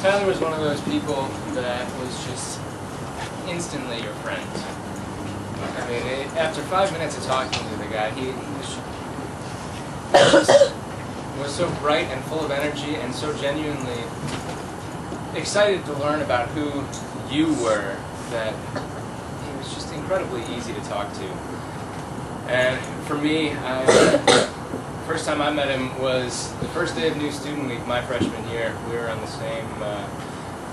Tyler was one of those people that was just instantly your friend. I mean, after 5 minutes of talking to the guy, he was so bright and full of energy and so genuinely excited to learn about who you were that he was just incredibly easy to talk to. And for me, first time I met him was the first day of New Student Week my freshman year. We were on the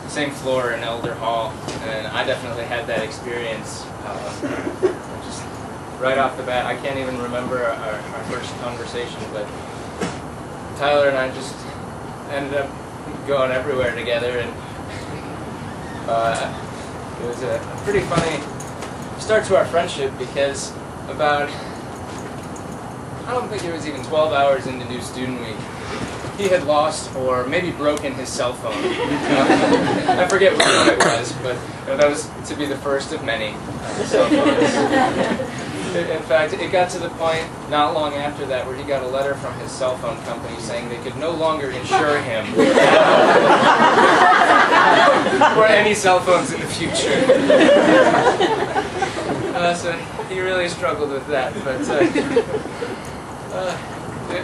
same floor in Elder Hall, and I definitely had that experience just right off the bat. I can't even remember our first conversation, but Tyler and I just ended up going everywhere together, and it was a pretty funny start to our friendship because about, I don't think it was even 12 hours into New Student Week, he had lost or maybe broken his cell phone. I forget which one it was, but that was to be the first of many cell phones. In fact, it got to the point not long after that where he got a letter from his cell phone company saying they could no longer insure him for any cell phones in the future. So he really struggled with that, but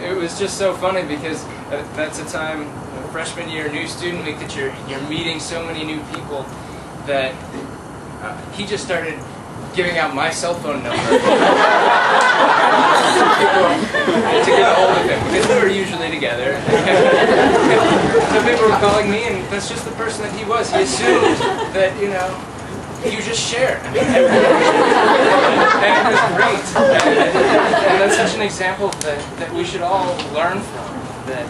it was just so funny because that's a time, freshman year, New Student Week, that you're meeting so many new people that he just started giving out my cell phone number to get a hold of him, because we were usually together. So people were calling me, and that's just the person that he was. He assumed that, you know, you just share. And it was great. And that's such an example that we should all learn from. That,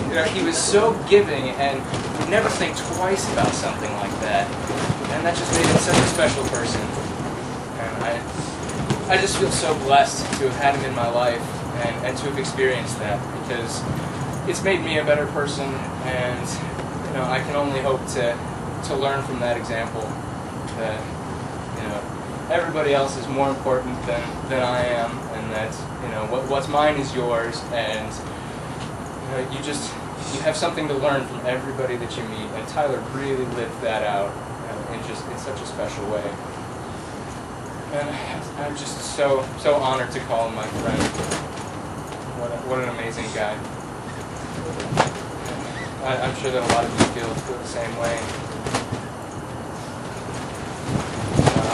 you know, he was so giving and would never think twice about something like that. And that just made him such a special person. And I just feel so blessed to have had him in my life and to have experienced that, because it's made me a better person, and you know, I can only hope to learn from that example. That, you know, everybody else is more important than I am, and that, you know, what's mine is yours, and you know, you have something to learn from everybody that you meet. And Tyler really lived that out in such a special way. And I'm just so honored to call him my friend. What an amazing guy. I'm sure that a lot of you feel the same way.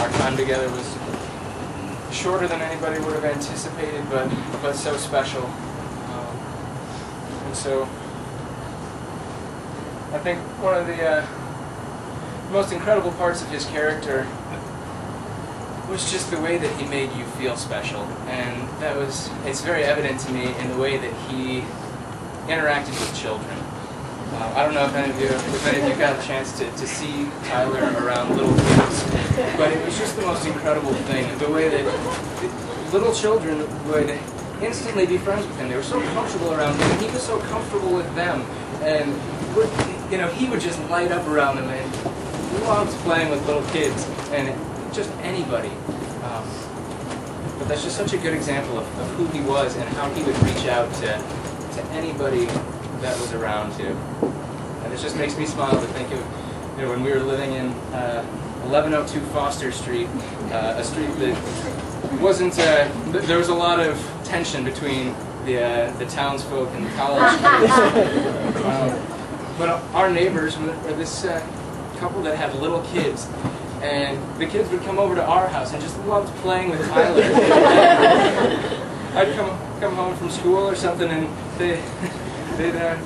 Our time together was shorter than anybody would have anticipated, but so special. And so I think one of the most incredible parts of his character was just the way that he made you feel special, and it's very evident to me in the way that he interacted with children. I don't know if any of you got a chance to see Tyler around little kids, but it was just the most incredible thing, the way that little children would instantly be friends with him. They were so comfortable around him, and he was so comfortable with them, and you know, he would just light up around them, and he loved playing with little kids, and just anybody. But that's just such a good example of who he was and how he would reach out to anybody that was around you. And it just makes me smile to think of, you know, when we were living in 1102 Foster Street, a street that wasn't, there was a lot of tension between the townsfolk and the college kids. But our neighbors were this couple that had little kids, and the kids would come over to our house and just loved playing with Tyler. I'd come home from school or something, and they'd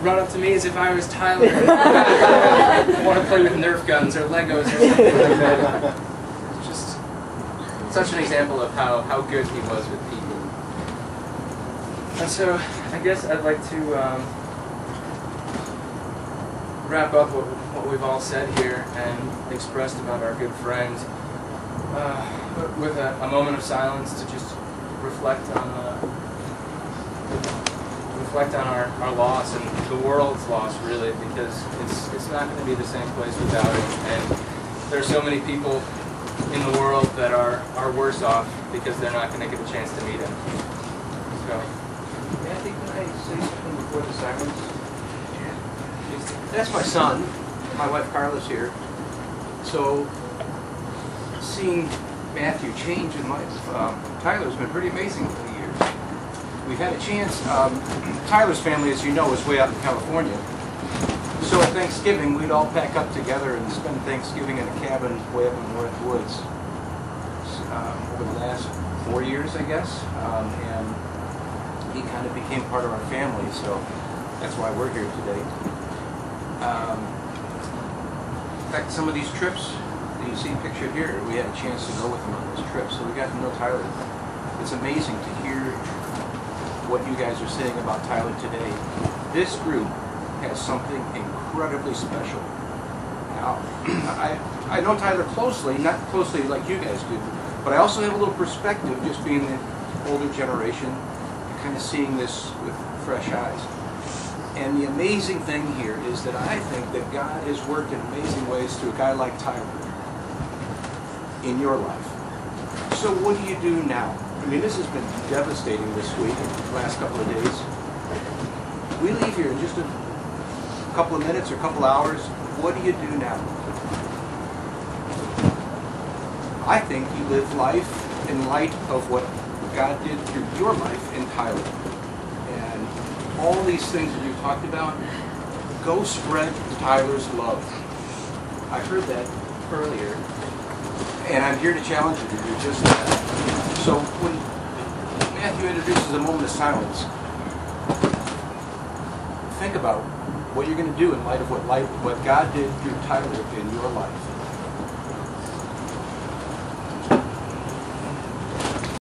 run up to me as if I was Tyler. I want to play with Nerf guns or Legos or something like that. Just such an example of how good he was with people. And so I guess I'd like to wrap up what we've all said here and expressed about our good friend with a moment of silence to just reflect on our loss and the world's loss, really, because it's not going to be the same place without it. And there are so many people in the world that are worse off because they're not going to get a chance to meet him. So, Kathy, can I say something before the silence? That's my son. my wife Carla's here. So seeing Matthew change in life, Tyler's been pretty amazing over the years. We've had a chance. Tyler's family, as you know, is way out in California. So at Thanksgiving, we'd all pack up together and spend Thanksgiving in a cabin way up in the North Woods. Over the last 4 years, I guess, and he kind of became part of our family, so that's why we're here today. In fact, some of these trips that you see pictured here, we had a chance to go with him on those trips, so we got to know Tyler. It's amazing to hear what you guys are saying about Tyler today. This group has something incredibly special. Now, I know Tyler closely, not closely like you guys do, but I also have a little perspective, just being the older generation, kind of seeing this with fresh eyes. And the amazing thing here is that I think that God has worked in amazing ways through a guy like Tyler in your life. So what do you do now? I mean, this has been devastating this week, the last couple of days. We leave here in just a couple of minutes or a couple hours. What do you do now? I think you live life in light of what God did through your life in Tyler. And all these things that you talked about, go spread Tyler's love. I heard that earlier, and I'm here to challenge you to do just that. So when Matthew introduces a moment of silence, think about what you're going to do in light of what God did through Tyler in your life.